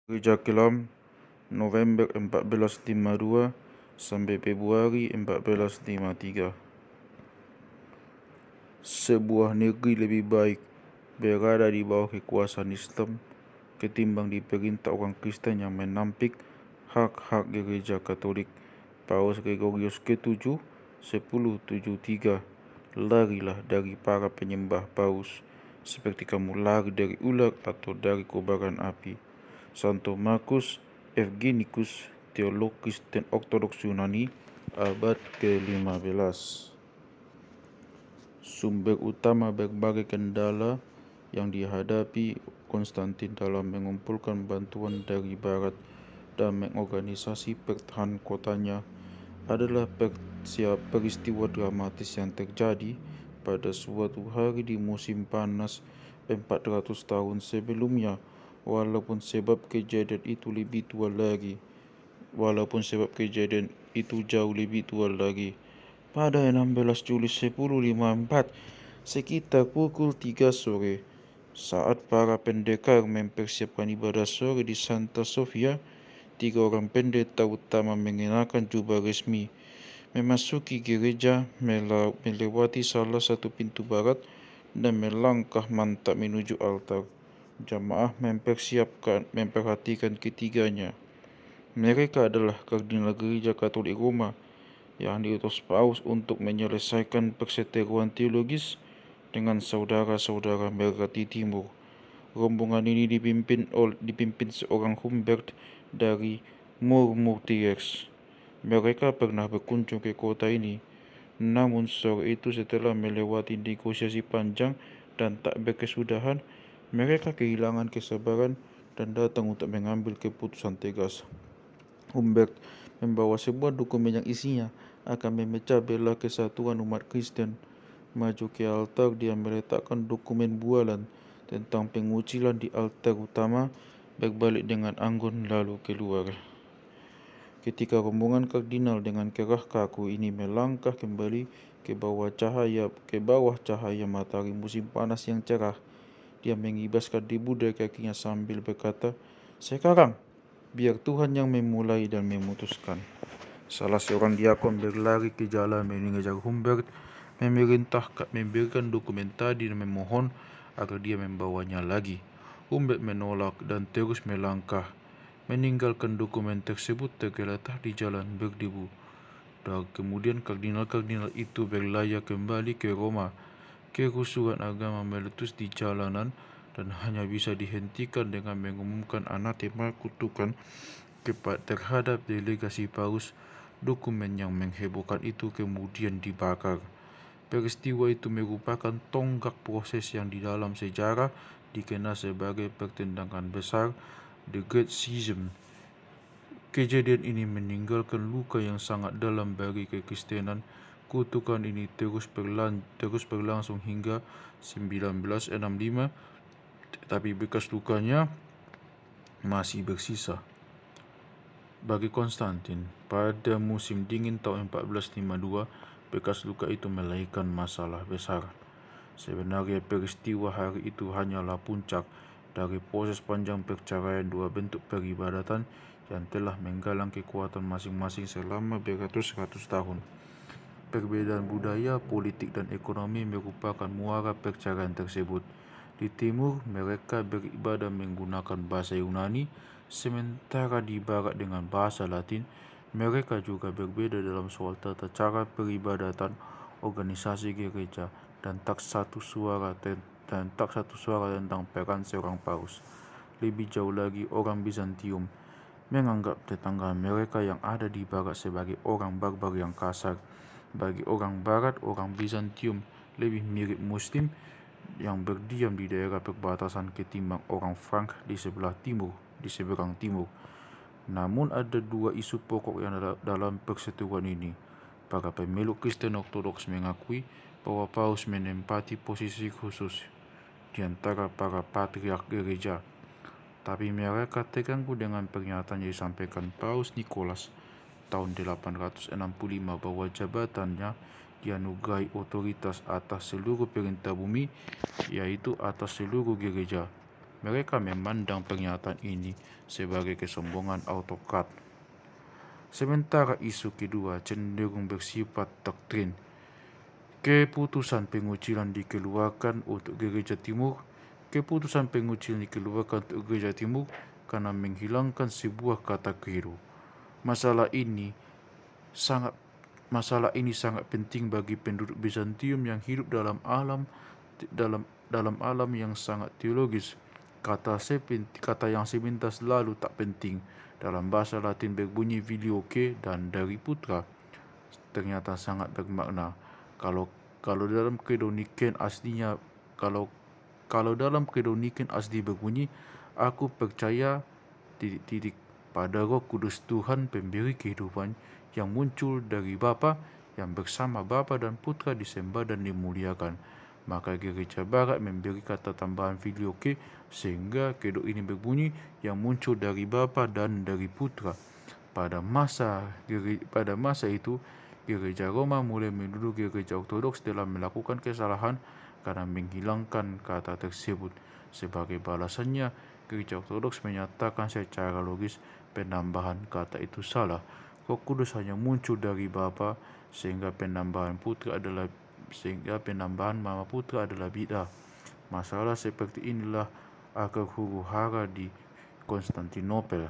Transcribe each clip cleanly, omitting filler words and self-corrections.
Gereja Kelam November 1452 sampai Februari 1453. Sebuah negeri lebih baik berada di bawah kekuasaan Islam ketimbang diperintah orang Kristen yang menampik hak-hak Gereja Katolik. Paus Gregorius ke-7 1073. Larilah dari para penyembah paus, seperti kamu lari dari ular atau dari kobaran api. Santo Markus Evgenicus, teolog Kristen Ortodoks Yunani, abad ke-15. Sumber utama berbagai kendala yang dihadapi Konstantin dalam mengumpulkan bantuan dari barat dan mengorganisasi pertahanan kotanya adalah peristiwa dramatis yang terjadi pada suatu hari di musim panas 400 tahun sebelumnya. Walaupun sebab kejadian itu jauh lebih tua lagi. Pada 16 Juli 1054, sekitar pukul 3 sore, saat para pendekar mempersiapkan ibadah sore di Santa Sofia, 3 orang pendeta utama mengenakan jubah resmi memasuki gereja, melewati salah satu pintu barat dan melangkah mantap menuju altar. Jamaah memperhatikan ketiganya. Mereka adalah kardinal Gereja Katolik Roma yang diutus Paus untuk menyelesaikan perseteruan teologis dengan saudara-saudara mereka di timur. Rombongan ini dipimpin seorang Humbert dari Mourmoutiers. Mereka pernah berkunjung ke kota ini, namun sore itu setelah melewati negosiasi panjang dan tak berkesudahan, mereka kehilangan kesabaran dan datang untuk mengambil keputusan tegas. Humbert membawa sebuah dokumen yang isinya akan memecah belah kesatuan umat Kristen. Maju ke altar, dia meletakkan dokumen bualan tentang pengucilan di altar utama, berbalik dengan anggun lalu keluar. Ketika rombongan kardinal dengan kerah kaku ini melangkah kembali ke bawah cahaya matahari musim panas yang cerah, dia mengibaskan debu dari kakinya sambil berkata, "Sekarang, biar Tuhan yang memulai dan memutuskan." Salah seorang diakon berlari ke jalan mengejar Humbert, memberikan dokumen tadi dan memohon agar dia membawanya lagi. Humbert menolak dan terus melangkah, meninggalkan dokumen tersebut tergeletak di jalan berdebu. Dan kemudian kardinal-kardinal itu berlayar kembali ke Roma. Kerusuhan agama meletus di jalanan dan hanya bisa dihentikan dengan mengumumkan anatema kutukan terhadap delegasi Paus. Dokumen yang menghebohkan itu kemudian dibakar. Peristiwa itu merupakan tonggak proses yang di dalam sejarah dikenal sebagai pertentangan besar, The Great Schism. Kejadian ini meninggalkan luka yang sangat dalam bagi kekristenan. Kutukan ini terus berlangsung hingga 1965, tetapi bekas lukanya masih bersisa. Bagi Konstantin, pada musim dingin tahun 1452, bekas luka itu melahirkan masalah besar. Sebenarnya peristiwa hari itu hanyalah puncak dari proses panjang perceraian dua bentuk peribadatan yang telah menggalang kekuatan masing-masing selama beratus-ratus tahun. Perbedaan budaya, politik, dan ekonomi merupakan muara perceraian tersebut. Di timur, mereka beribadah menggunakan bahasa Yunani, sementara di barat dengan bahasa Latin. Mereka juga berbeda dalam soal tata cara peribadatan, organisasi gereja, dan tak satu suara tentang peran seorang paus. Lebih jauh lagi, orang Bizantium menganggap tetangga mereka yang ada di barat sebagai orang barbar yang kasar. Bagi orang barat, orang Bizantium lebih mirip Muslim yang berdiam di daerah perbatasan ketimbang orang Frank di seberang timur. Namun ada dua isu pokok yang dalam perseteruan ini. Para pemeluk Kristen Ortodoks mengakui bahwa Paus menempati posisi khusus di antara para patriark gereja, tapi mereka terganggu dengan pernyataan yang disampaikan Paus Nikolas tahun 865 bahwa jabatannya dianugerahi otoritas atas seluruh perintah bumi, yaitu atas seluruh gereja. Mereka memandang pernyataan ini sebagai kesombongan autokrat. Sementara isu kedua cenderung bersifat doktrin. Keputusan pengucilan dikeluarkan untuk Gereja Timur. Keputusan pengucilan dikeluarkan untuk Gereja Timur karena menghilangkan sebuah kata credo. Masalah ini sangat penting bagi penduduk Bizantium yang hidup dalam alam yang sangat teologis. Kata yang sepintas lalu tak penting dalam bahasa Latin berbunyi filioque dan dari putra ternyata sangat bermakna. Kalau dalam credo Niken aslinya kalau dalam credo Niken asli berbunyi, aku percaya pada Roh Kudus Tuhan pemberi kehidupan yang muncul dari Bapa, yang bersama Bapa dan Putra disembah dan dimuliakan. Maka Gereja Barat memberi kata tambahan filioque sehingga credo ini berbunyi yang muncul dari Bapa dan dari Putra. Pada masa itu, Gereja Roma mulai menuduh Gereja Ortodoks telah melakukan kesalahan karena menghilangkan kata tersebut. Sebagai balasannya, Gereja Ortodoks menyatakan secara logis penambahan kata itu salah. Roh Kudus hanya muncul dari Bapa, sehingga penambahan Mama Putra adalah bid'ah. Masalah seperti inilah akar huru hara di Konstantinopel.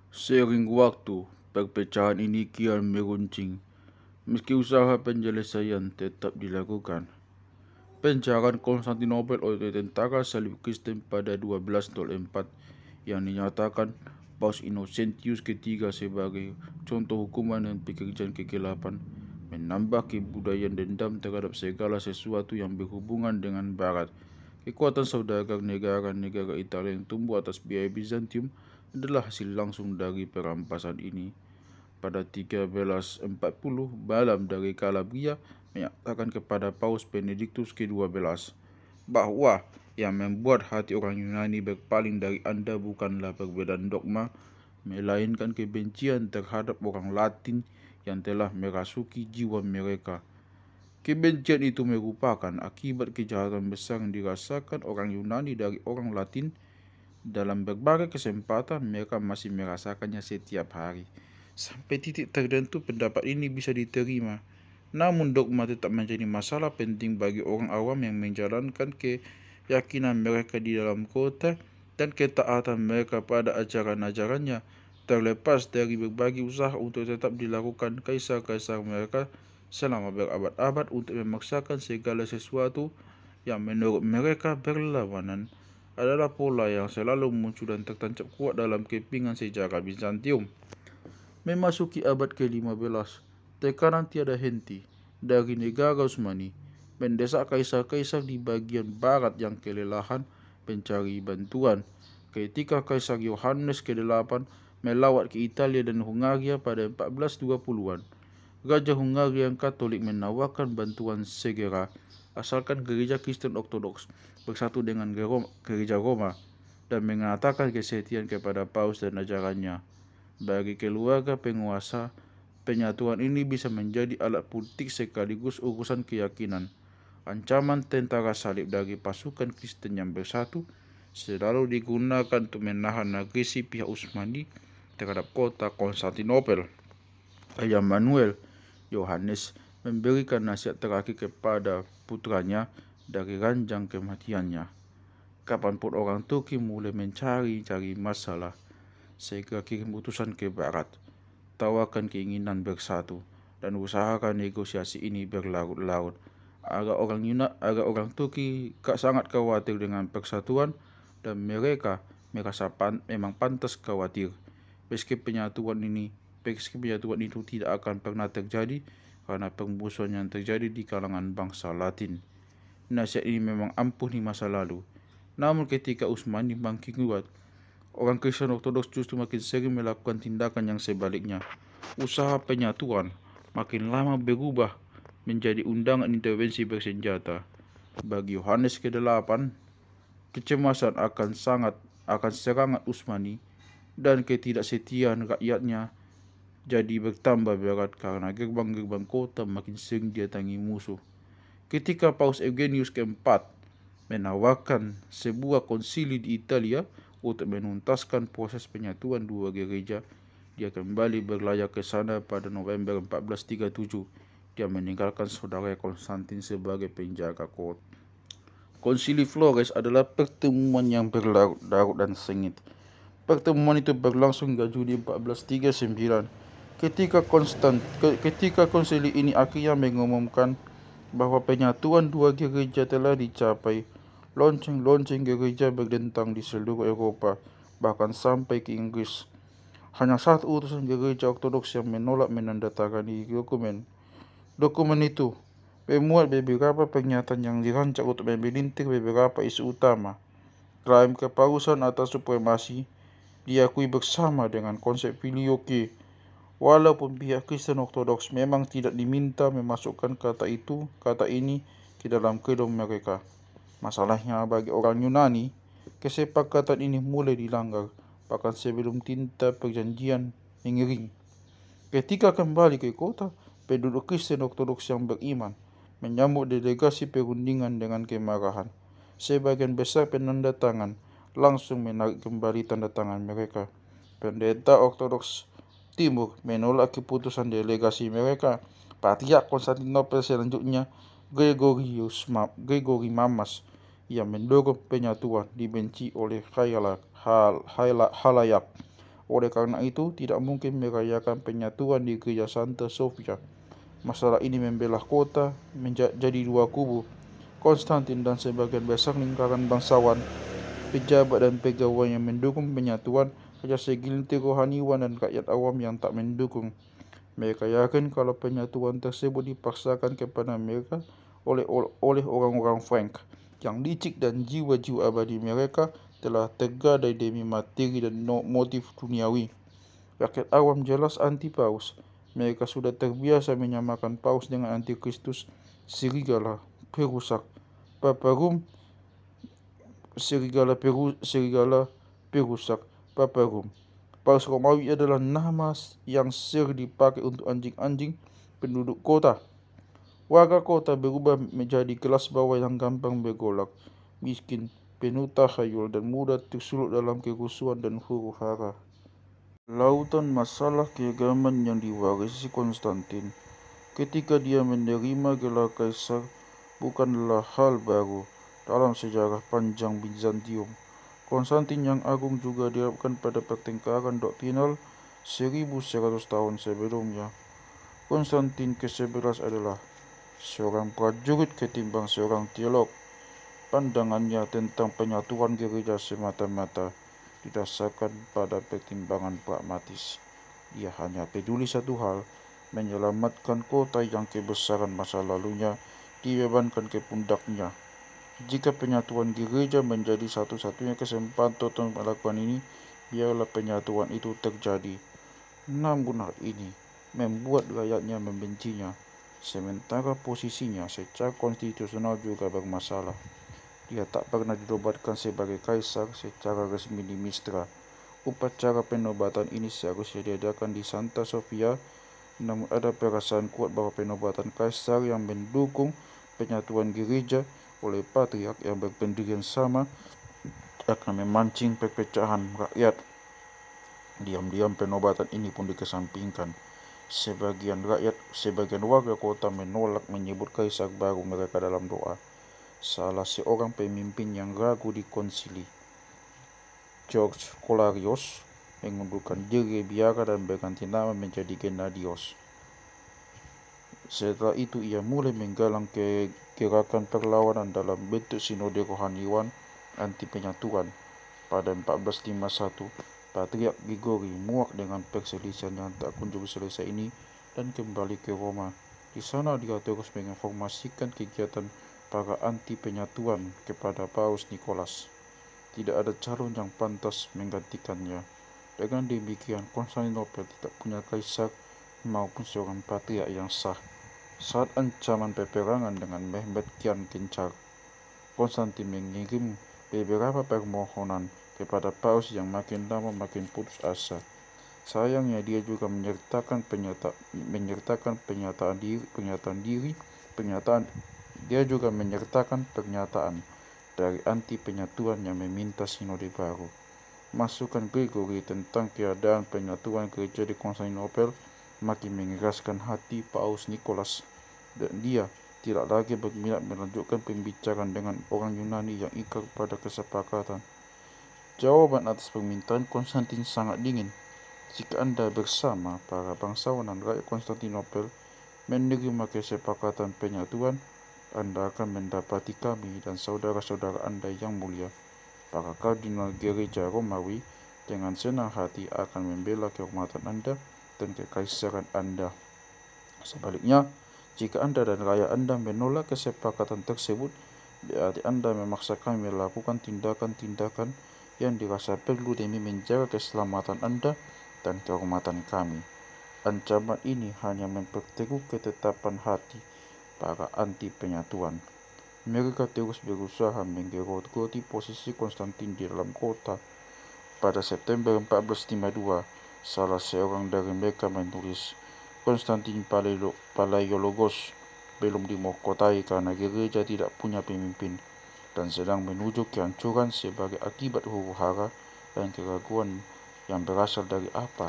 Seiring waktu, perpecahan ini kian meruncing, meski usaha penyelesaian tetap dilakukan. Pencarian Konstantinopel oleh tentara salib Kristen pada 1204 yang dinyatakan Paus Innocentius III sebagai contoh hukuman dan pekerjaan kegelapan menambah kebudayaan dendam terhadap segala sesuatu yang berhubungan dengan Barat. Kekuatan saudagar negara-negara Italia yang tumbuh atas biaya Bizantium adalah hasil langsung dari perampasan ini. Pada 1340, Balam dari Calabria menyatakan kepada Paus Benediktus ke-12 bahwa yang membuat hati orang Yunani berpaling dari Anda bukanlah perbedaan dogma, melainkan kebencian terhadap orang Latin yang telah merasuki jiwa mereka. Kebencian itu merupakan akibat kejahatan besar yang dirasakan orang Yunani dari orang Latin. Dalam berbagai kesempatan mereka masih merasakannya setiap hari. Sampai titik tertentu pendapat ini bisa diterima. Namun dogma tetap menjadi masalah penting bagi orang awam yang menjalankan keyakinan mereka di dalam kota dan ketaatan mereka pada ajaran-ajarannya, terlepas dari berbagai usaha untuk tetap dilakukan kaisar-kaisar mereka selama berabad-abad untuk memaksakan segala sesuatu yang menurut mereka berlawanan, adalah pola yang selalu muncul dan tertancap kuat dalam kepingan sejarah Bizantium. Memasuki abad ke-15, tekanan tiada henti dari negara Utsmani mendesak kaisar-kaisar di bagian barat yang kelelahan mencari bantuan. Ketika Kaisar Yohanes ke-8 melawat ke Italia dan Hungaria pada 1420-an, Raja Hungaria yang Katolik menawarkan bantuan segera asalkan Gereja Kristen Ortodoks bersatu dengan Gereja Roma dan mengatakan kesetiaan kepada Paus dan ajarannya. Bagi keluarga penguasa, penyatuan ini bisa menjadi alat politik sekaligus urusan keyakinan. Ancaman tentara salib dari pasukan Kristen yang bersatu selalu digunakan untuk menahan agresi pihak Utsmani terhadap kota Konstantinopel. Ayah Manuel, Yohanes, memberikan nasihat terakhir kepada putranya dari ranjang kematiannya. Kapanpun orang Turki mulai mencari masalah, segera kirim utusan ke barat, tawarkan keinginan bersatu, dan usahakan negosiasi ini berlarut-larut. Agar orang Turki sangat khawatir dengan persatuan, dan mereka merasa memang pantas khawatir. Meski penyatuan itu tidak akan pernah terjadi karena permusuhan yang terjadi di kalangan bangsa Latin. Nasihat ini memang ampuh di masa lalu. Namun ketika Utsmani makin kuat, orang Kristen Ortodoks justru makin sering melakukan tindakan yang sebaliknya. Usaha penyatuan makin lama berubah menjadi undangan intervensi bersenjata. Bagi Yohanes ke-8, kecemasan akan serangan Utsmani dan ketidaksetiaan rakyatnya jadi bertambah berat karena gerbang-gerbang kota makin sering didatangi musuh. Ketika Paus Eugenius ke-4 menawarkan sebuah konsili di Italia untuk menuntaskan proses penyatuan dua gereja. Dia kembali berlayar ke sana pada November 1437. Dia meninggalkan saudara Konstantin sebagai penjaga kota. Konsili Flores adalah pertemuan yang berlarut-larut dan sengit. Pertemuan itu berlangsung hingga Juni 1439. Ketika konsili ini akhirnya mengumumkan bahwa penyatuan dua gereja telah dicapai, lonceng-lonceng gereja berdentang di seluruh Eropa, bahkan sampai ke Inggris. Hanya satu utusan gereja Ortodoks yang menolak menandatangani dokumen. Dokumen itu memuat beberapa pernyataan yang dirancang untuk memelintir beberapa isu utama. Klaim kepausan atas supremasi diakui bersama dengan konsep filioque. Walaupun pihak Kristen Ortodoks memang tidak diminta memasukkan kata ini ke dalam credo mereka. Masalahnya bagi orang Yunani, kesepakatan ini mulai dilanggar, bahkan sebelum tinta perjanjian mengiring. Ketika kembali ke kota, penduduk Kristen Ortodoks yang beriman menyambut delegasi perundingan dengan kemarahan. Sebagian besar penanda tangan langsung menarik kembali tanda tangan mereka. Pendeta Ortodoks Timur menolak keputusan delegasi mereka. Patriark Konstantinopel selanjutnya, Gregory Mamas, yang mendorong penyatuan, dibenci oleh halayak. Oleh karena itu, tidak mungkin merayakan penyatuan di Gereja Santa Sofia. Masalah ini membelah kota menjadi dua kubu. Konstantin dan sebagian besar lingkaran bangsawan, pejabat dan pegawai yang mendukung penyatuan, hanya segelintir rohaniwan dan rakyat awam yang tak mendukung. Mereka yakin kalau penyatuan tersebut dipaksakan kepada mereka oleh orang-orang Frank yang licik, dan jiwa-jiwa abadi mereka telah tergadai demi materi dan motif duniawi. Rakyat awam jelas anti paus. Mereka sudah terbiasa menyamakan paus dengan antikristus, serigala perusak, Papa Rum, serigala perusak, Papa Rum. Paus Romawi adalah nama yang sering dipakai untuk anjing-anjing penduduk kota. Warga kota berubah menjadi kelas bawah yang gampang bergolak, miskin, penuh takhayul, dan mudah tersulut dalam kerusuhan dan huru-hara. Lautan masalah keagamaan yang diwarisi Konstantin ketika dia menerima gelar kaisar bukanlah hal baru dalam sejarah panjang Bizantium. Konstantin yang Agung juga dihadapkan pada pertengkaran doktrinal 1100 tahun sebelumnya. Konstantin ke-11 adalah seorang prajurit ketimbang seorang teolog. Pandangannya tentang penyatuan gereja semata-mata didasarkan pada pertimbangan pragmatis. Dia hanya peduli satu hal, menyelamatkan kota yang kebesaran masa lalunya dibebankan ke pundaknya. Jika penyatuan gereja menjadi satu-satunya kesempatan untuk melakukan ini, biarlah penyatuan itu terjadi. Namun hal ini membuat rakyatnya membencinya, sementara posisinya secara konstitusional juga bermasalah. Dia tak pernah dinobatkan sebagai kaisar secara resmi di Mistra. Upacara penobatan ini seharusnya diadakan di Santa Sofia, namun ada perasaan kuat bahwa penobatan kaisar yang mendukung penyatuan gereja oleh patriark yang berpendirian sama akan memancing perpecahan rakyat. Diam-diam penobatan ini pun dikesampingkan. Sebagian warga kota menolak menyebut kaisar baru mereka dalam doa. Salah seorang pemimpin yang ragu di konsili, George Colarius, mengundurkan diri biara dan berganti nama menjadi Gennadios. Setelah itu ia mulai menggalang gerakan perlawanan dalam bentuk sinode rohaniwan anti penyatuan. Pada 1451, Patriark Gregory muak dengan perselisihan yang tak kunjung selesai ini dan kembali ke Roma. Di sana dia terus menginformasikan kegiatan para anti penyatuan kepada Paus Nikolas. Tidak ada calon yang pantas menggantikannya. Dengan demikian, Konstantinopel tidak punya kaisar maupun seorang patriark yang sah. Saat ancaman peperangan dengan Mehmed kian gencar, Konstantin mengirim beberapa permohonan kepada Paus yang makin lama makin putus asa. Sayangnya dia juga menyertakan pernyataan dari anti penyatuan yang meminta sinode baru. Masukan Gregory tentang keadaan penyatuan gereja di Konstantinopel makin mengeraskan hati Paus Nikolas, dan dia tidak lagi berminat melanjutkan pembicaraan dengan orang Yunani yang ingkar pada kesepakatan. Jawaban atas permintaan Konstantin sangat dingin. Jika Anda bersama para bangsawan dan rakyat Konstantinopel menerima kesepakatan penyatuan, Anda akan mendapati kami dan saudara-saudara Anda yang mulia, para kardinal gereja Romawi, dengan senang hati akan membela kehormatan Anda dan kekaisaran Anda. Sebaliknya, jika Anda dan rakyat Anda menolak kesepakatan tersebut, berarti Anda memaksa kami melakukan tindakan-tindakan yang dirasa perlu demi menjaga keselamatan Anda dan kehormatan kami. Ancaman ini hanya memperteguh ketetapan hati para anti penyatuan. Mereka terus berusaha menggerogoti posisi Konstantin di dalam kota. Pada September 1452, salah seorang dari mereka menulis, Konstantin Palaiologos belum dimahkotai karena gereja tidak punya pemimpin dan sedang menuju kehancuran sebagai akibat huru-hara dan keraguan yang berasal dari apa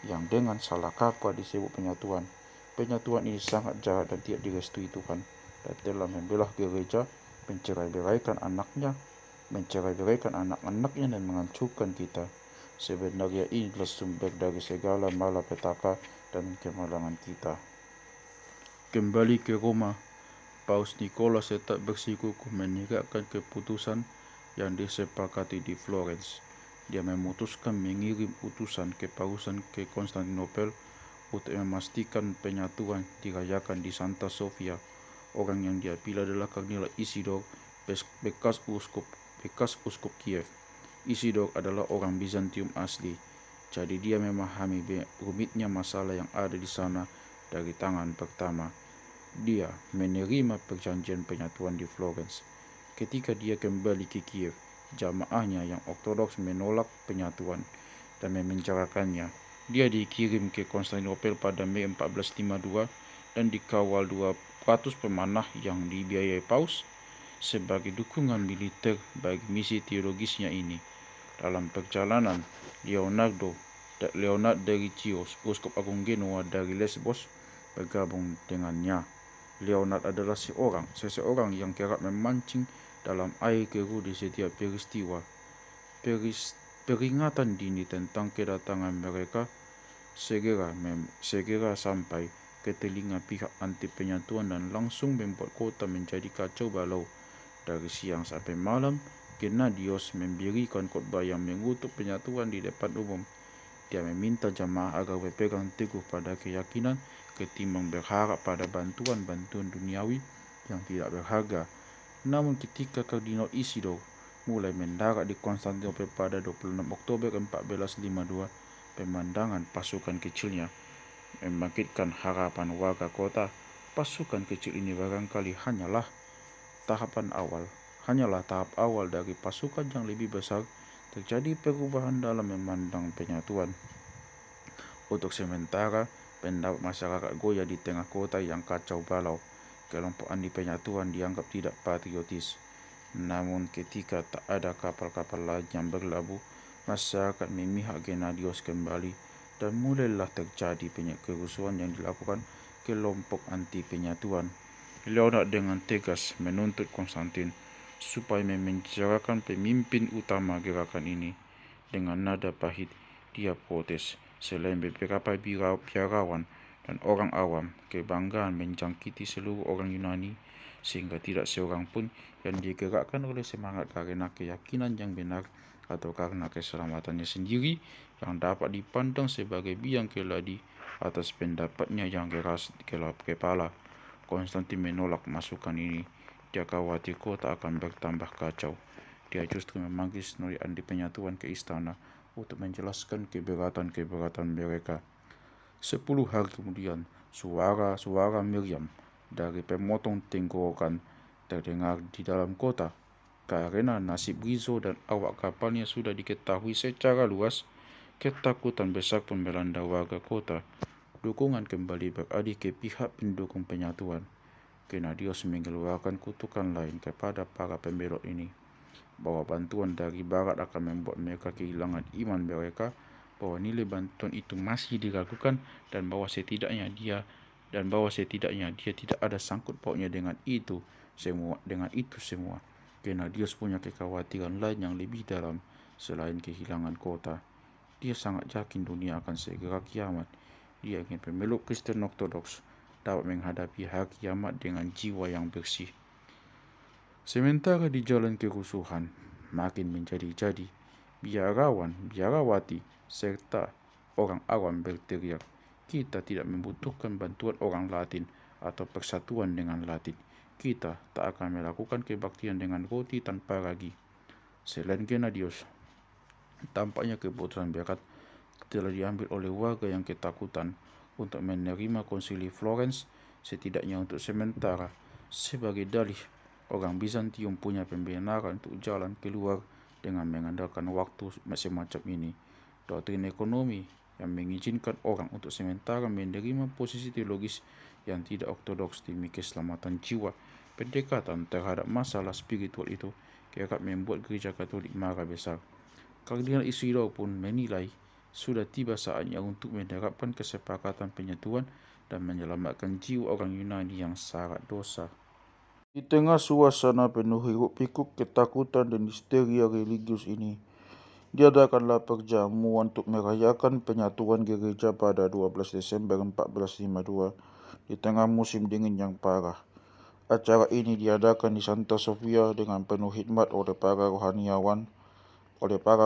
yang dengan salah kaprah disebut penyatuan. Penyatuan ini sangat jahat dan tidak direstui Tuhan, dan telah membelah gereja, mencerai-beraikan anak-anaknya dan menghancurkan kita. Sebenarnya ini adalah sumber dari segala malapetaka dan kemalangan kita. Kembali ke Roma, Paus Nikolas tetap bersikukuh menegakkan keputusan yang disepakati di Florence. Dia memutuskan mengirim utusan kepausan ke Konstantinopel untuk memastikan penyatuan dirayakan di Santa Sofia. Orang yang dia pilih adalah Kardinal Isidor, bekas uskup Kiev. Isidor adalah orang Bizantium asli, jadi dia memahami rumitnya masalah yang ada di sana dari tangan pertama. Dia menerima perjanjian penyatuan di Florence. Ketika dia kembali ke Kiev, jamaahnya yang ortodoks menolak penyatuan dan memenjarakannya. Dia dikirim ke Konstantinopel pada Mei 1452 dan dikawal 200 pemanah yang dibiayai Paus sebagai dukungan militer bagi misi teologisnya ini. Dalam perjalanan, Leonard dari Chios, uskup agung Genoa dari Lesbos, bergabung dengannya. Leonard adalah seseorang yang kerap memancing dalam air keruh di setiap peristiwa. Peringatan dini tentang kedatangan mereka segera sampai ke telinga pihak anti penyatuan dan langsung membuat kota menjadi kacau balau. Dari siang sampai malam, Gennadios memberikan khotbah yang mengutuk penyatuan di depan umum. Dia meminta jamaah agar berpegang teguh pada keyakinan ketimbang berharap pada bantuan-bantuan duniawi yang tidak berharga. Namun ketika Kardinal Isidor mulai mendarat di Konstantinopel pada 26 Oktober 1452, pemandangan pasukan kecilnya membangkitkan harapan warga kota. Pasukan kecil ini barangkali hanyalah tahap awal dari pasukan yang lebih besar. Terjadi perubahan dalam memandang penyatuan. Untuk sementara, pendapat masyarakat goyah di tengah kota yang kacau balau. Kelompok anti penyatuan dianggap tidak patriotis. Namun ketika tak ada kapal-kapal lain yang berlabuh, masyarakat memihak Gennadios kembali dan mulailah terjadi banyak kerusuhan yang dilakukan kelompok anti penyatuan. Leonard dengan tegas menuntut Konstantin supaya memenjarakan pemimpin utama gerakan ini. Dengan nada pahit, dia protes. Selain beberapa biarawan dan orang awam, kebanggaan menjangkiti seluruh orang Yunani, sehingga tidak seorang pun yang digerakkan oleh semangat karena keyakinan yang benar atau karena keselamatannya sendiri yang dapat dipandang sebagai biang keladi atas pendapatnya yang keras kepala. Konstantin menolak masukan ini. Dia khawatir kota akan bertambah kacau. Dia justru memanggil sinode anti penyatuan ke istana untuk menjelaskan keberatan-keberatan mereka. 10 hari kemudian, suara meriam dari pemotong tenggorokan terdengar di dalam kota. Karena nasib Rizzo dan awak kapalnya sudah diketahui secara luas, ketakutan besar pun melanda warga kota. Dukungan kembali beralih ke pihak pendukung penyatuan. Gennadios mengeluarkan kutukan lain kepada para pembelot ini. bahwa bantuan dari Barat akan membuat mereka kehilangan iman mereka bahwa nilai bantuan itu masih diragukan dan bahwa setidaknya dia tidak ada sangkut pautnya dengan itu semua. Gennadios punya kekhawatiran lain yang lebih dalam selain kehilangan kota. Dia sangat yakin dunia akan segera kiamat. Dia ingin pemeluk Kristen Ortodoks dapat menghadapi hari kiamat dengan jiwa yang bersih. Sementara di jalan kerusuhan makin menjadi-jadi, biarawati, serta orang awam berteriak, kita tidak membutuhkan bantuan orang Latin atau persatuan dengan Latin. Kita tak akan melakukan kebaktian dengan roti tanpa ragi. Selain Gennadios, tampaknya keputusan Berat telah diambil oleh warga yang ketakutan untuk menerima konsili Florence, setidaknya untuk sementara, sebagai dalih orang Bizantium punya pembenaran untuk jalan keluar dengan mengandalkan waktu semacam ini. Doktrin ekonomi yang mengizinkan orang untuk sementara menerima posisi teologis yang tidak ortodoks demi keselamatan jiwa. Pendekatan terhadap masalah spiritual itu kerap membuat gereja Katolik marah besar. Kardinal Isidore pun menilai sudah tiba saatnya untuk menerapkan kesepakatan penyatuan dan menyelamatkan jiwa orang Yunani yang syarat dosa. Di tengah suasana penuh hiruk-pikuk ketakutan dan histeria religius ini, diadakanlah perjamuan untuk merayakan penyatuan gereja pada 12 Desember 1452 di tengah musim dingin yang parah. Acara ini diadakan di Santa Sofia dengan penuh hikmat oleh para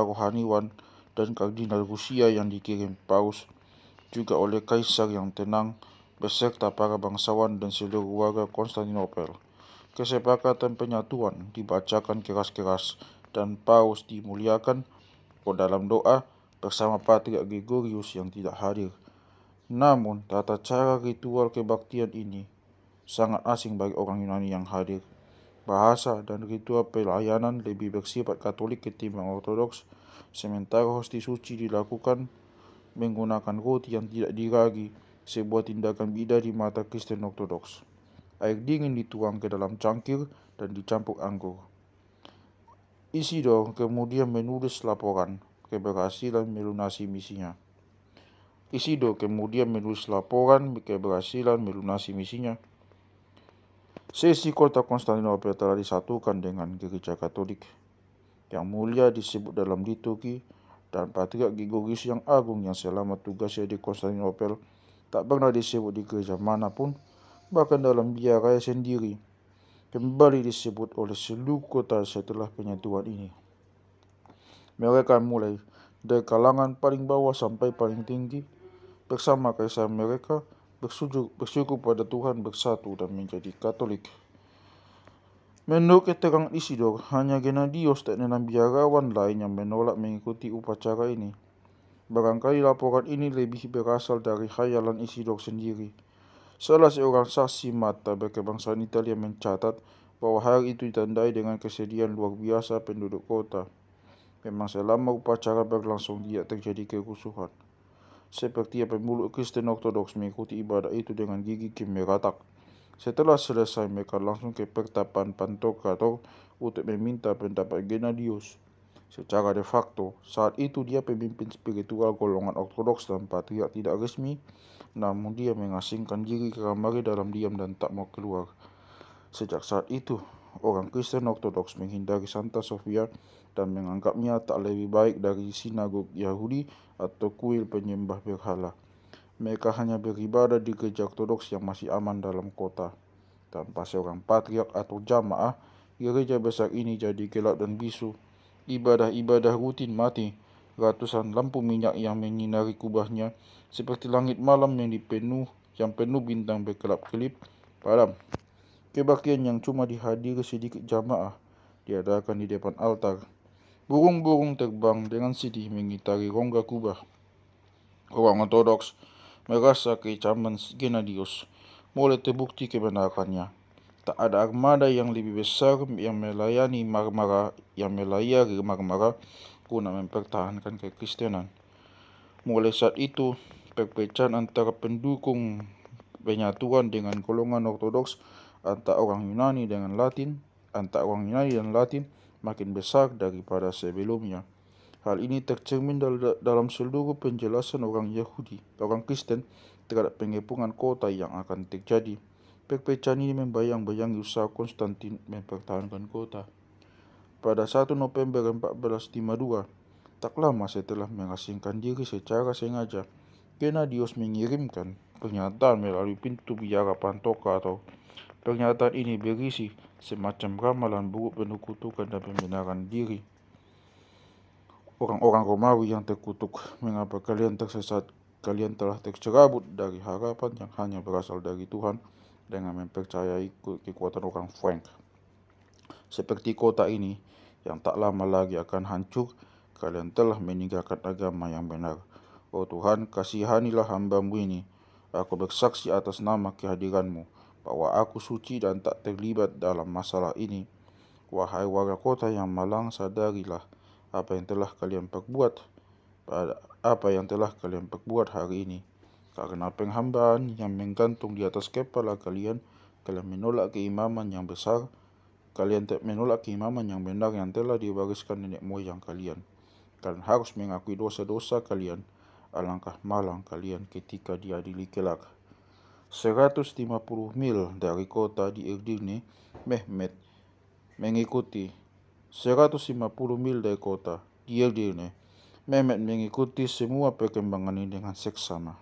rohaniwan dan kardinal Rusia yang dikirim Paus, juga oleh kaisar yang tenang, beserta para bangsawan dan seluruh warga Konstantinopel. Kesepakatan penyatuan dibacakan keras-keras dan Paus dimuliakan dalam doa bersama Patriark Gregorius yang tidak hadir. Namun, tata cara ritual kebaktian ini sangat asing bagi orang Yunani yang hadir. Bahasa dan ritual pelayanan lebih bersifat Katolik ketimbang Ortodoks, sementara hosti suci dilakukan menggunakan roti yang tidak diragi, sebuah tindakan bidah di mata Kristen Ortodoks. Air dingin dituang ke dalam cangkir dan dicampur anggur. Isidore kemudian menulis laporan keberhasilan melunasi misinya. Sesi kota Konstantinopel telah disatukan dengan gereja Katolik. Yang mulia disebut dalam liturgi dan Patriark Gregorius yang agung yang selama tugasnya di Konstantinopel tak pernah disebut di gereja manapun, bahkan dalam biara raya sendiri, kembali disebut oleh seluruh kota setelah penyatuan ini. Mereka mulai dari kalangan paling bawah sampai paling tinggi, bersama kaisar mereka, bersyukur pada Tuhan bersatu dan menjadi Katolik. Menurut keterangan Isidore, hanya Gennadios dan 6 biarawan lain yang menolak mengikuti upacara ini. Barangkali laporan ini lebih berasal dari khayalan Isidore sendiri. Salah seorang saksi mata berkebangsaan Italia mencatat bahwa hari itu ditandai dengan kesedihan luar biasa penduduk kota. Memang selama upacara berlangsung tidak terjadi kerusuhan. Seperti pemeluk Kristen Ortodoks mengikuti ibadah itu dengan gigi gemeratak. Setelah selesai, mereka langsung ke pertapan Pantokrator untuk meminta pendapat Gennadios. Secara de facto, saat itu dia pemimpin spiritual golongan Ortodoks dan patriark tidak resmi, namun dia mengasingkan diri ke kamarnya dalam diam dan tak mau keluar. Sejak saat itu, orang Kristen Ortodoks menghindari Santa Sofia dan menganggapnya tak lebih baik dari sinagog Yahudi atau kuil penyembah berhala. Mereka hanya beribadah di gereja Ortodoks yang masih aman dalam kota. Tanpa seorang patriark atau jamaah, gereja besar ini jadi gelap dan bisu. Ibadah-ibadah rutin mati. Ratusan lampu minyak yang menyinari kubahnya, seperti langit malam yang penuh bintang berkelap-kelip, padam. Kebaktian yang cuma dihadiri sedikit jamaah diadakan di depan altar. Burung-burung terbang dengan sedih mengitari rongga kubah. Orang Ortodoks merasa kecaman Gennadios mulai terbukti kebenarannya. Tak ada armada yang lebih besar yang melayari Marmara guna mempertahankan kekristenan. Mulai saat itu, perpecahan antara pendukung penyatuan dengan golongan Ortodoks, antara orang Yunani dan Latin, makin besar daripada sebelumnya. Hal ini tercermin dalam seluruh penjelasan orang Yahudi, orang Kristen terhadap pengepungan kota yang akan terjadi. Perpecahan ini membayang-bayangi usaha Konstantin mempertahankan kota. Pada 1 November 1452, tak lama setelah mengasingkan diri secara sengaja, Gennadius mengirimkan pernyataan melalui pintu biara Pantoka atau pernyataan ini berisi semacam ramalan buruk penuh kutukan dan pembenaran diri. Orang-orang Romawi yang terkutuk, mengapa kalian tersesat? Kalian telah tercerabut dari harapan yang hanya berasal dari Tuhan dengan mempercayai kekuatan orang Frank. Seperti kota ini yang tak lama lagi akan hancur, kalian telah meninggalkan agama yang benar. Oh Tuhan, kasihanilah hamba-Mu ini. Aku bersaksi atas nama kehadiran-Mu bahwa aku suci dan tak terlibat dalam masalah ini. Wahai warga kota yang malang, sadarilah apa yang telah kalian perbuat hari ini. Karena penghambaan yang menggantung di atas kepala kalian, kalian menolak keimaman yang besar. Kalian menolak keimaman yang benar yang telah diwariskan nenek moyang kalian. Kalian harus mengakui dosa-dosa kalian. Alangkah malang kalian ketika diadili kelak. 150 mil dari kota di Edirne, Mehmet mengikuti 150 mil dari kota di Edirne, Mehmet mengikuti semua perkembangan ini dengan seksama.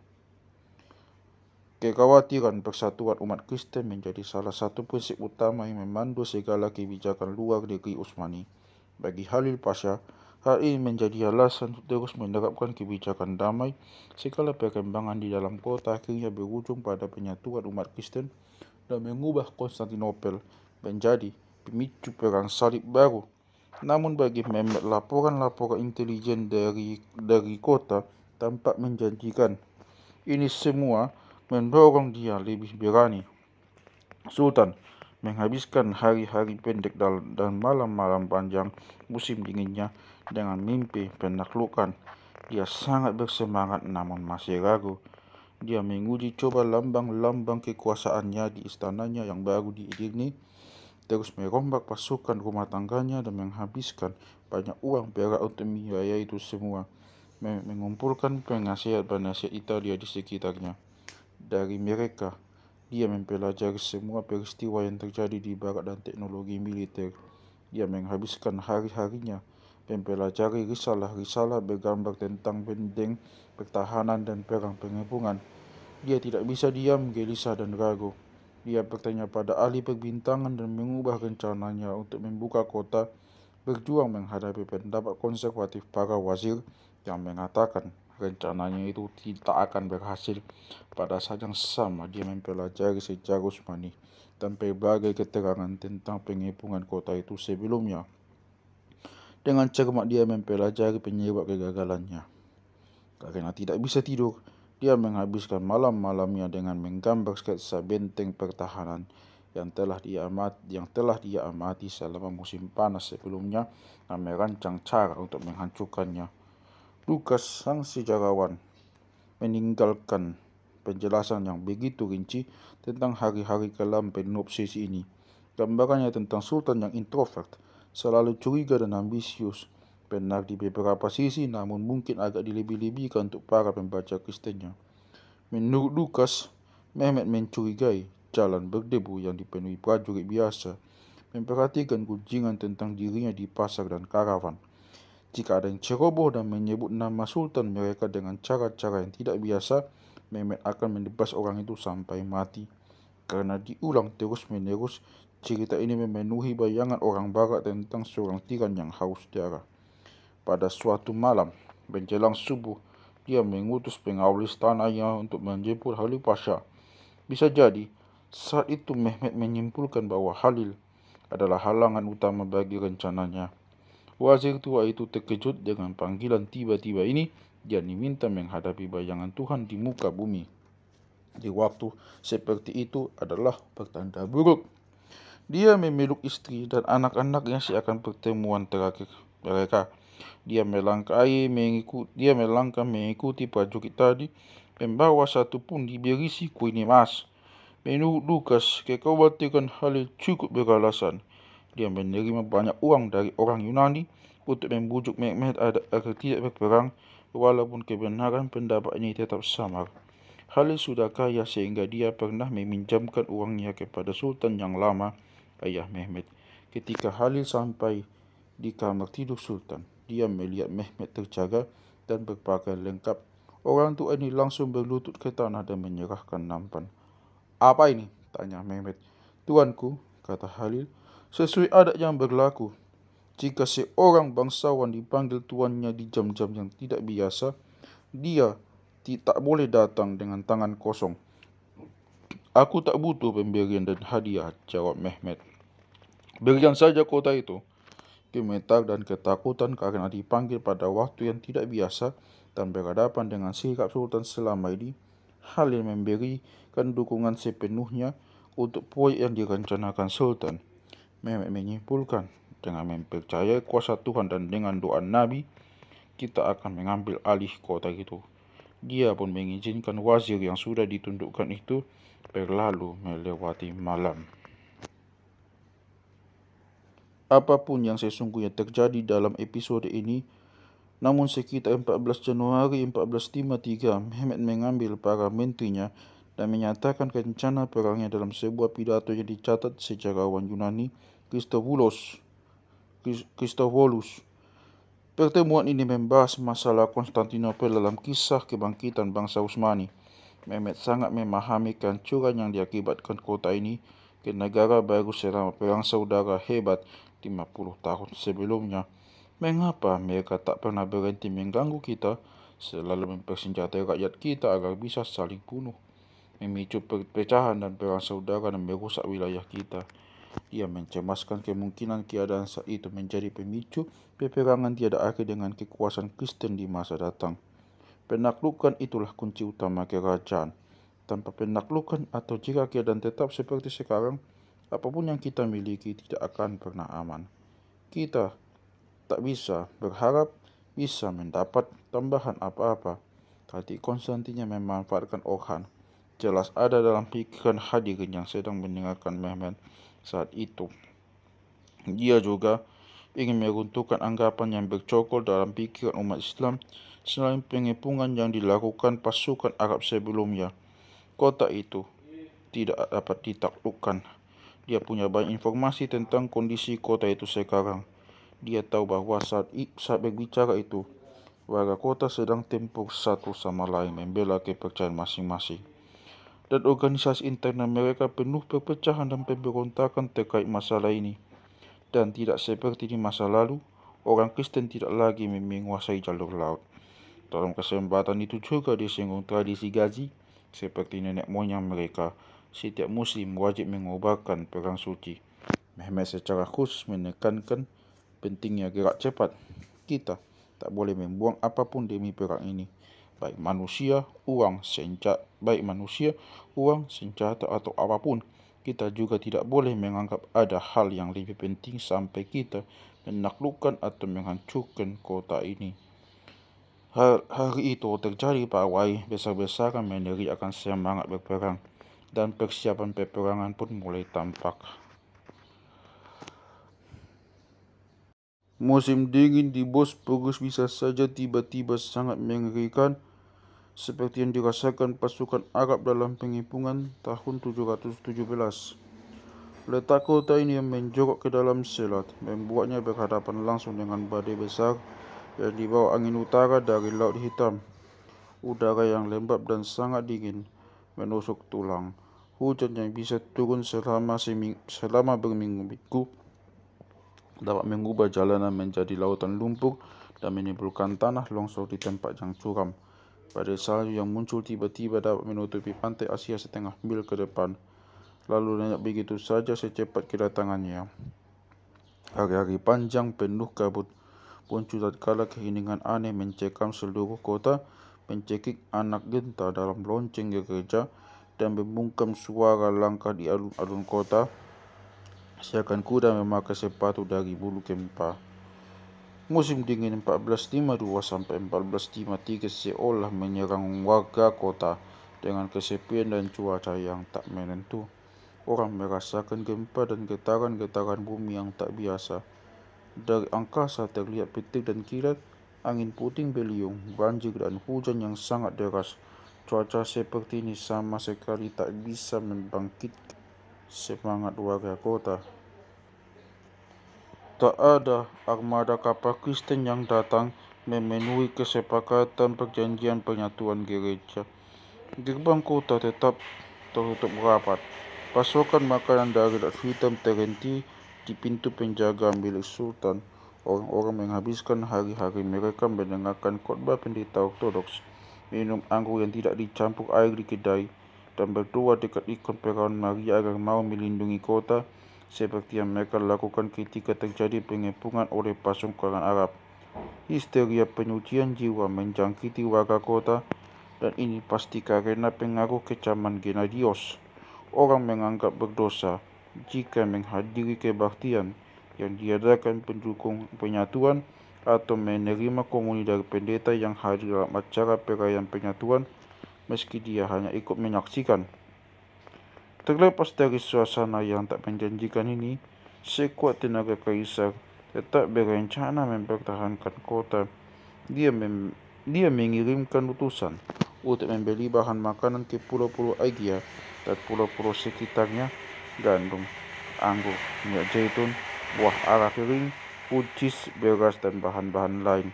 Kekhawatiran persatuan umat Kristen menjadi salah satu prinsip utama yang memandu segala kebijakan luar negeri Utsmani. Bagi Halil Pasha, hal ini menjadi alasan untuk terus menerapkan kebijakan damai. Segala perkembangan di dalam kota akhirnya berujung pada penyatuan umat Kristen dan mengubah Konstantinopel menjadi pemicu perang salib baru. Namun bagi Mehmet, laporan-laporan intelijen dari kota tampak menjanjikan. Ini semua mendorong dia lebih berani. Sultan menghabiskan hari-hari pendek dan malam-malam panjang musim dinginnya dengan mimpi penaklukan. Dia sangat bersemangat namun masih ragu. Dia menguji coba lambang-lambang kekuasaannya di istananya yang baru di Edirne, terus merombak pasukan rumah tangganya dan menghabiskan banyak uang perak untuk membiayai itu semua. Mengumpulkan penasihat-penasihat Italia di sekitarnya. Dari mereka, dia mempelajari semua peristiwa yang terjadi di barat dan teknologi militer. Dia menghabiskan hari-harinya mempelajari risalah-risalah bergambar tentang benteng, pertahanan, dan perang pengepungan. Dia tidak bisa diam, gelisah, dan ragu. Dia bertanya pada ahli perbintangan dan mengubah rencananya untuk membuka kota, berjuang menghadapi pendapat konservatif para wazir yang mengatakan rencananya itu tidak akan berhasil. Pada saat yang sama, dia mempelajari sejarah Utsmani dan berbagai keterangan tentang pengepungan kota itu sebelumnya. Dengan cermat dia mempelajari penyebab kegagalannya. Karena tidak bisa tidur, dia menghabiskan malam-malamnya dengan menggambar sketsa benteng pertahanan yang telah dia amati selama musim panas sebelumnya dan merancang cara untuk menghancurkannya. Lukas, sang sejarawan, meninggalkan penjelasan yang begitu rinci tentang hari-hari kelam penuh obsesi ini. Gambarannya tentang sultan yang introvert, selalu curiga dan ambisius, benar di beberapa sisi namun mungkin agak dilebih-lebihkan untuk para pembaca Kristennya. Menurut Lukas, Mehmet mencurigai jalan berdebu yang dipenuhi prajurit biasa, memperhatikan gunjingan tentang dirinya di pasar dan karavan. Jika ada yang ceroboh dan menyebut nama sultan mereka dengan cara-cara yang tidak biasa, Mehmet akan menebas orang itu sampai mati. Karena diulang terus-menerus, cerita ini memenuhi bayangan orang barat tentang seorang tiran yang haus darah. Pada suatu malam, menjelang subuh, dia mengutus pengawal istananya untuk menjemput Halil Pasha. Bisa jadi, saat itu Mehmet menyimpulkan bahwa Halil adalah halangan utama bagi rencananya. Wazir tua itu terkejut dengan panggilan tiba-tiba ini. Dia diminta menghadapi bayangan Tuhan di muka bumi. Di waktu seperti itu adalah pertanda buruk. Dia memeluk istri dan anak-anaknya seakan pertemuan terakhir mereka. Dia melangkah mengikuti prajurit tadi, membawa satu pundi berisi koin emas. Menurut Lukas, kekhawatiran Halil cukup beralasan. Dia menerima banyak uang dari orang Yunani untuk membujuk Mehmet agar tidak berperang, walaupun kebenaran pendapat ini tetap samar. Khalil sudah kaya sehingga dia pernah meminjamkan uangnya kepada Sultan yang lama, ayah Mehmet. Ketika Khalil sampai di kamar tidur Sultan, dia melihat Mehmet terjaga dan berpakaian lengkap. Orang tua ini langsung berlutut ke tanah dan menyerahkan nampan. "Apa ini?" tanya Mehmet. "Tuanku," kata Khalil, "sesuai adat yang berlaku, jika seorang bangsawan dipanggil tuannya di jam-jam yang tidak biasa, dia tak boleh datang dengan tangan kosong." "Aku tak butuh pemberian dan hadiah," jawab Mehmet. "Berikan saja kota itu." Gemetar dan ketakutan karena dipanggil pada waktu yang tidak biasa dan berhadapan dengan sikap Sultan selama ini, Khalil memberikan dukungan sepenuhnya untuk proyek yang direncanakan Sultan. Mehmet menyimpulkan, dengan mempercayai kuasa Tuhan dan dengan doa Nabi, kita akan mengambil alih kota itu. Dia pun mengizinkan wazir yang sudah ditundukkan itu berlalu melewati malam. Apapun yang sesungguhnya terjadi dalam episode ini, namun sekitar 14 Januari 1453, Mehmet mengambil para menterinya dan menyatakan rencana perangnya dalam sebuah pidato yang dicatat sejarawan Yunani Christovolus. Pertemuan ini membahas masalah Konstantinopel dalam kisah kebangkitan bangsa Utsmani. Mehmet sangat memahami kehancuran yang diakibatkan kota ini ke negara baru selama perang saudara hebat 50 tahun sebelumnya. Mengapa mereka tak pernah berhenti mengganggu kita, selalu mempersenjatai rakyat kita agar bisa saling bunuh, memicu perpecahan dan perang saudara dan merusak wilayah kita? Dia mencemaskan kemungkinan keadaan saat itu menjadi pemicu peperangan tiada akhir dengan kekuasaan Kristen di masa datang. Penaklukan itulah kunci utama kerajaan. Tanpa penaklukan atau jika keadaan tetap seperti sekarang, apapun yang kita miliki tidak akan pernah aman. Kita tak bisa berharap bisa mendapat tambahan apa-apa. Hati Konstantin yang memanfaatkan Orhan jelas ada dalam pikiran hadirin yang sedang mendengarkan Mehmet saat itu. Dia juga ingin meruntuhkan anggapan yang bercokol dalam pikiran umat Islam selain pengepungan yang dilakukan pasukan Arab sebelumnya. Kota itu tidak dapat ditaklukkan. Dia punya banyak informasi tentang kondisi kota itu sekarang. Dia tahu bahwa saat berbicara itu, warga kota sedang tempur satu sama lain membela kepercayaan masing-masing. Dan organisasi internal mereka penuh perpecahan dan pemberontakan terkait masalah ini. Dan tidak seperti di masa lalu, orang Kristen tidak lagi menguasai jalur laut. Dalam kesempatan itu juga disinggung tradisi gaji, seperti nenek moyang mereka. Setiap musim wajib mengobarkan perang suci. Mehmet secara khusus menekankan pentingnya gerak cepat. Kita tak boleh membuang apapun demi perang ini. Baik manusia, uang, senjata atau apapun. Kita juga tidak boleh menganggap ada hal yang lebih penting sampai kita menaklukkan atau menghancurkan kota ini. Hari itu terjadi pawai besar-besaran meneriakkan semangat berperang, dan persiapan peperangan pun mulai tampak. Musim dingin di Bosporus bisa saja tiba-tiba sangat mengerikan, seperti yang dirasakan pasukan Arab dalam pengepungan tahun 717. Letak kota ini yang menjorok ke dalam selat membuatnya berhadapan langsung dengan badai besar yang dibawa angin utara dari Laut Hitam. Udara yang lembab dan sangat dingin menusuk tulang. Hujan yang bisa turun selama berminggu-minggu dapat mengubah jalanan menjadi lautan lumpur dan menimbulkan tanah longsor di tempat yang curam. Badai salju yang muncul tiba-tiba dapat menutupi pantai Asia setengah mil ke depan, lalu lenyap begitu saja secepat kedatangannya. Hari-hari panjang penuh kabut muncul tatkala keheningan aneh mencekam seluruh kota, mencekik anak genta dalam lonceng gereja, dan membungkam suara langkah di alun-alun kota, seakan kuda memakai sepatu dari bulu kempa. Musim dingin 1452 sampai 1453 seolah menyerang warga kota dengan kesepian dan cuaca yang tak menentu. Orang merasakan gempa dan getaran-getaran bumi yang tak biasa. Dari angkasa terlihat petir dan kilat, angin puting beliung, banjir dan hujan yang sangat deras. Cuaca seperti ini sama sekali tak bisa membangkitkan semangat warga kota. Tak ada armada kapal Kristen yang datang memenuhi kesepakatan perjanjian penyatuan gereja. Gerbang kota tetap tertutup rapat. Pasokan makanan dari Laut Hitam terhenti di pintu penjaga milik Sultan. Orang-orang menghabiskan hari-hari mereka mendengarkan khotbah pendeta ortodoks, minum anggur yang tidak dicampur air di kedai, dan berdoa dekat ikon perawan Maria agar mau melindungi kota seperti yang mereka lakukan ketika terjadi pengepungan oleh pasukan Arab. Histeria penyucian jiwa menjangkiti warga kota, dan ini pasti karena pengaruh kecaman Gennadios. Orang menganggap berdosa jika menghadiri kebaktian yang diadakan pendukung penyatuan atau menerima komuni dari pendeta yang hadir dalam acara perayaan penyatuan, meski dia hanya ikut menyaksikan. Terlepas dari suasana yang tak menjanjikan ini, sekuat tenaga kaisar tetap berencana mempertahankan kota. Dia mengirimkan utusan untuk membeli bahan makanan ke pulau-pulau Aegea dan pulau-pulau sekitarnya, gandum, anggur, minyak zaitun, buah ara kering, ucis, beras, dan bahan-bahan lain.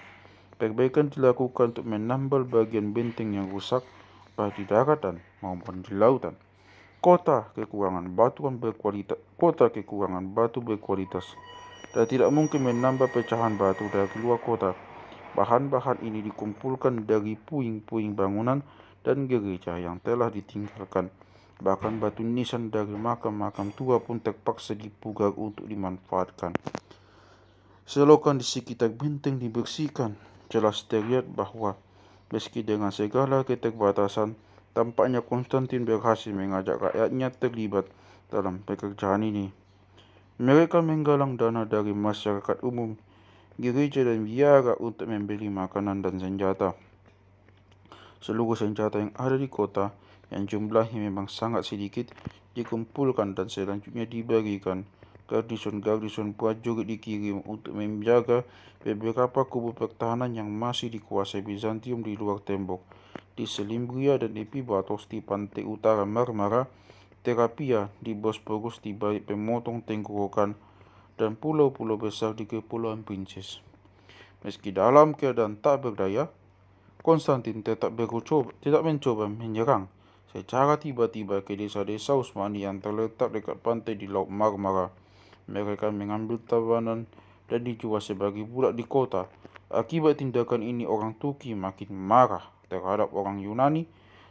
Perbaikan dilakukan untuk menambal bagian benteng yang rusak, baik di daratan maupun di lautan. Kota kekurangan batu berkualitas, dan tidak mungkin menambah pecahan batu dari luar kota. Bahan-bahan ini dikumpulkan dari puing-puing bangunan dan gereja yang telah ditinggalkan. Bahkan batu nisan dari makam-makam tua pun terpaksa dipugar untuk dimanfaatkan. Selokan di sekitar benteng dibersihkan. Jelas terlihat bahwa meski dengan segala keterbatasan, tampaknya Konstantin berhasil mengajak rakyatnya terlibat dalam pekerjaan ini. Mereka menggalang dana dari masyarakat umum, gereja dan biara untuk membeli makanan dan senjata. Seluruh senjata yang ada di kota, yang jumlahnya memang sangat sedikit, dikumpulkan dan selanjutnya diberikan. Garnison-garnison prajurit dikirim untuk menjaga beberapa kubu pertahanan yang masih dikuasai Bizantium di luar tembok, di Selimbria dan Epibatos di pantai utara Marmara, Terapia di Bosporus di balik pemotong tenggorokan, dan pulau-pulau besar di Kepulauan Princes. Meski dalam keadaan tak berdaya, Konstantin tetap mencoba menyerang secara tiba-tiba ke desa-desa Utsmani yang terletak dekat pantai di Laut Marmara. Mereka mengambil tawanan dan dijual sebagai budak di kota. Akibat tindakan ini, orang Turki makin marah terhadap orang Yunani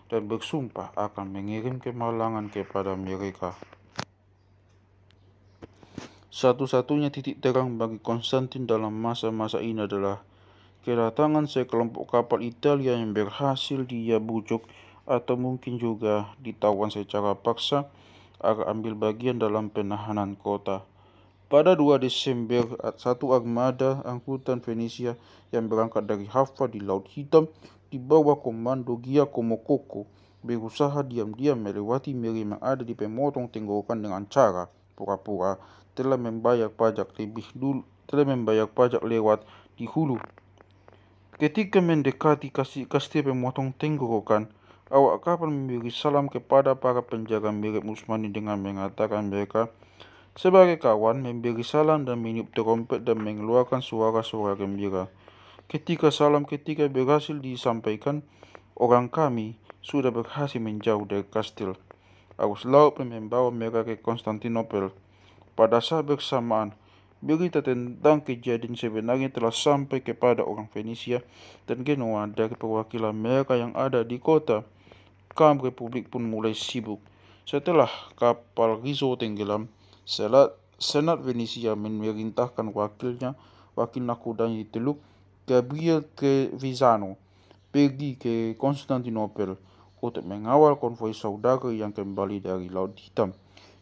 dan bersumpah akan mengirim kemalangan kepada mereka. Satu-satunya titik terang bagi Konstantin dalam masa-masa ini adalah kedatangan sekelompok kapal Italia yang berhasil dia bujuk atau mungkin juga ditawan secara paksa agar ambil bagian dalam penahanan kota. Pada 2 Desember, satu armada angkutan Venesia yang berangkat dari Haffa di Laut Hitam di bawah komando Giacomo Cocco berusaha diam-diam melewati Miri yang ada di pemotong tenggorokan dengan cara pura-pura telah membayar pajak lewat di hulu. Ketika mendekati kastil pemotong tenggorokan, awak kapal memberi salam kepada para penjaga Mirip Utsmani dengan mengatakan mereka sebagai kawan, memberi salam dan meniup trompet dan mengeluarkan suara-suara gembira. Ketika salam ketiga berhasil disampaikan, orang kami sudah berhasil menjauh dari kastil. Arus laut membawa mereka ke Konstantinopel. Pada saat bersamaan, berita tentang kejadian sebenarnya telah sampai kepada orang Venesia dan Genoa dari perwakilan mereka yang ada di kota. Kaum Republik pun mulai sibuk. Setelah kapal Rizzo tenggelam, Senat Venesia memerintahkan wakil nakodanya di Teluk, Gabriel Trevisano, pergi ke Konstantinopel untuk mengawal konvoi saudara yang kembali dari Laut Hitam.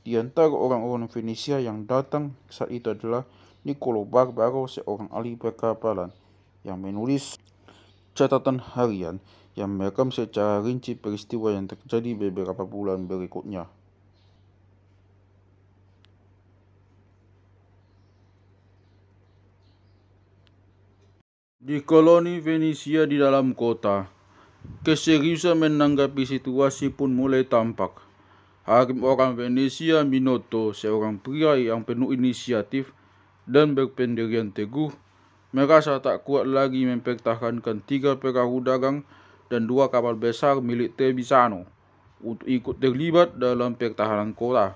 Di antara orang-orang Venesia yang datang saat itu adalah Niccolo Barbaro, seorang ahli perkapalan, yang menulis catatan harian yang merekam secara rinci peristiwa yang terjadi beberapa bulan berikutnya. Di koloni Venesia di dalam kota, keseriusan menanggapi situasi pun mulai tampak. Hakim orang Venesia Minotto, seorang pria yang penuh inisiatif dan berpendirian teguh, merasa tak kuat lagi mempertahankan 3 perahu dagang dan 2 kapal besar milik Trevisano untuk ikut terlibat dalam pertahanan kota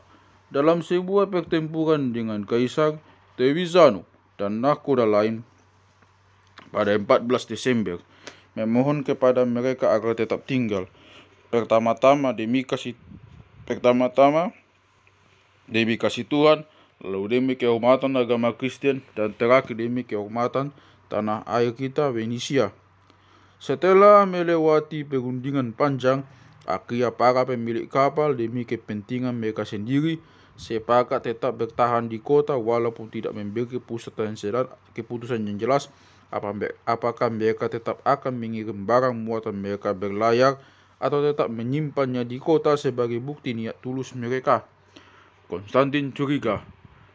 dalam sebuah pertempuran dengan Kaisar, Trevisano, dan nahkoda lain pada 14 Desember, memohon kepada mereka agar tetap tinggal. Pertama-tama demi kasih Tuhan, lalu demi kehormatan agama Kristen, dan terakhir demi kehormatan tanah air kita, Venesia. Setelah melewati perundingan panjang, akhirnya para pemilik kapal demi kepentingan mereka sendiri sepakat tetap bertahan di kota walaupun tidak memberi keputusan yang jelas apakah mereka tetap akan mengirim barang muatan mereka berlayar atau tetap menyimpannya di kota sebagai bukti niat tulus mereka. Konstantin curiga,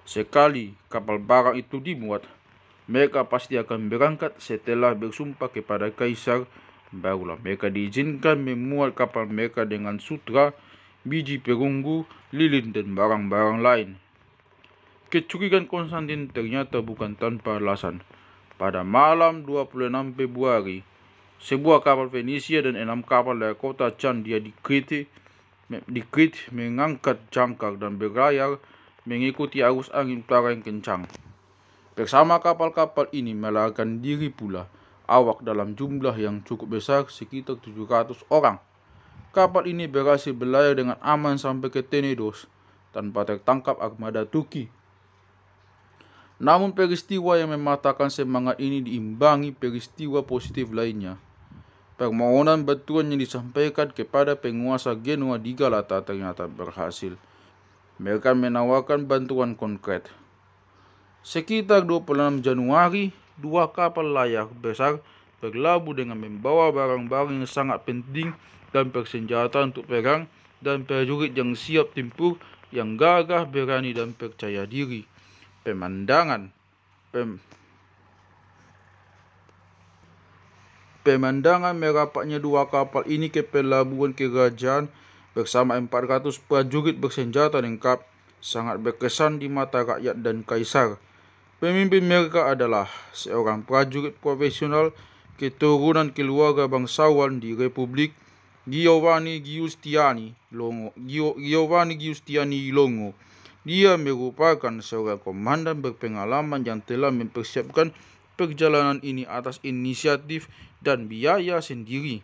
sekali kapal barang itu dimuat, mereka pasti akan berangkat. Setelah bersumpah kepada Kaisar, barulah mereka diizinkan memuat kapal mereka dengan sutra, biji perunggu, lilin, dan barang-barang lain. Kecurigaan Konstantin ternyata bukan tanpa alasan. Pada malam 26 Februari, sebuah kapal Venesia dan 6 kapal dari kota Candia di Krete mengangkat jangkar dan berlayar mengikuti arus angin utara yang kencang. Bersama kapal-kapal ini melarikan diri pula awak dalam jumlah yang cukup besar, sekitar 700 orang. Kapal ini berhasil berlayar dengan aman sampai ke Tenedos tanpa tertangkap armada Turki. Namun peristiwa yang mematahkan semangat ini diimbangi peristiwa positif lainnya. Permohonan bantuan yang disampaikan kepada penguasa Genoa di Galata ternyata berhasil. Mereka menawarkan bantuan konkret. Sekitar 26 Januari, 2 kapal layar besar berlabuh dengan membawa barang-barang yang sangat penting dan persenjataan untuk perang dan prajurit yang siap tempur, yang gagah, berani, dan percaya diri. Pemandangan merapatnya 2 kapal ini ke pelabuhan kerajaan bersama 400 prajurit bersenjata lengkap sangat berkesan di mata rakyat dan kaisar. Pemimpin mereka adalah seorang prajurit profesional keturunan keluarga bangsawan di Republik, Giovanni Giustiniani Longo. Dia merupakan seorang komandan berpengalaman yang telah mempersiapkan perjalanan ini atas inisiatif dan biaya sendiri.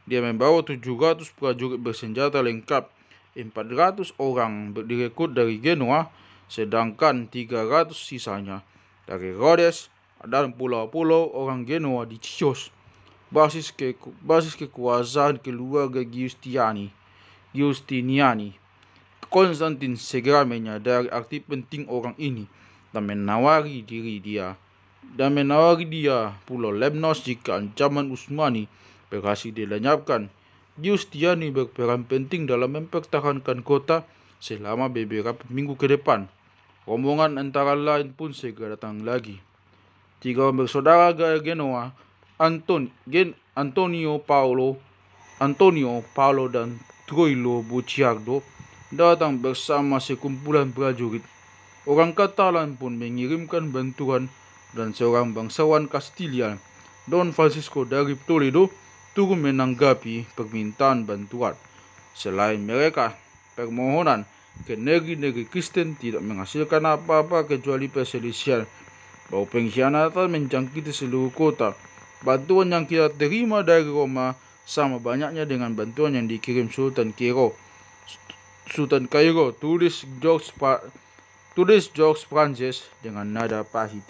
Dia membawa 700 prajurit bersenjata lengkap, 400 orang direkrut dari Genoa, sedangkan 300 sisanya dari Rhodes dan pulau-pulau orang Genoa di Chios, basis kekuasaan keluarga Giustiniani. Konstantin segera menyadari arti penting orang ini dan menawari dia Pulau Lemnos jika ancaman Utsmani berhasil dilenyapkan. Giustiniani berperan penting dalam mempertahankan kota selama beberapa minggu ke depan. Rombongan antara lain pun segera datang lagi. 3 orang bersaudara dari Genoa, Antonio Paolo dan Troilo Bucciardo, datang bersama sekumpulan prajurit. Orang Katalan pun mengirimkan bantuan dan seorang bangsawan Kastilian, Don Francisco dari Toledo, turun menanggapi permintaan bantuan. Selain mereka, permohonan ke negeri-negeri Kristen tidak menghasilkan apa-apa kecuali perselisihan bahwa pengkhianatan menjangkiti seluruh kota. Bantuan yang kita terima dari Roma sama banyaknya dengan bantuan yang dikirim Sultan Cairo, tulis George Francis dengan nada pahit.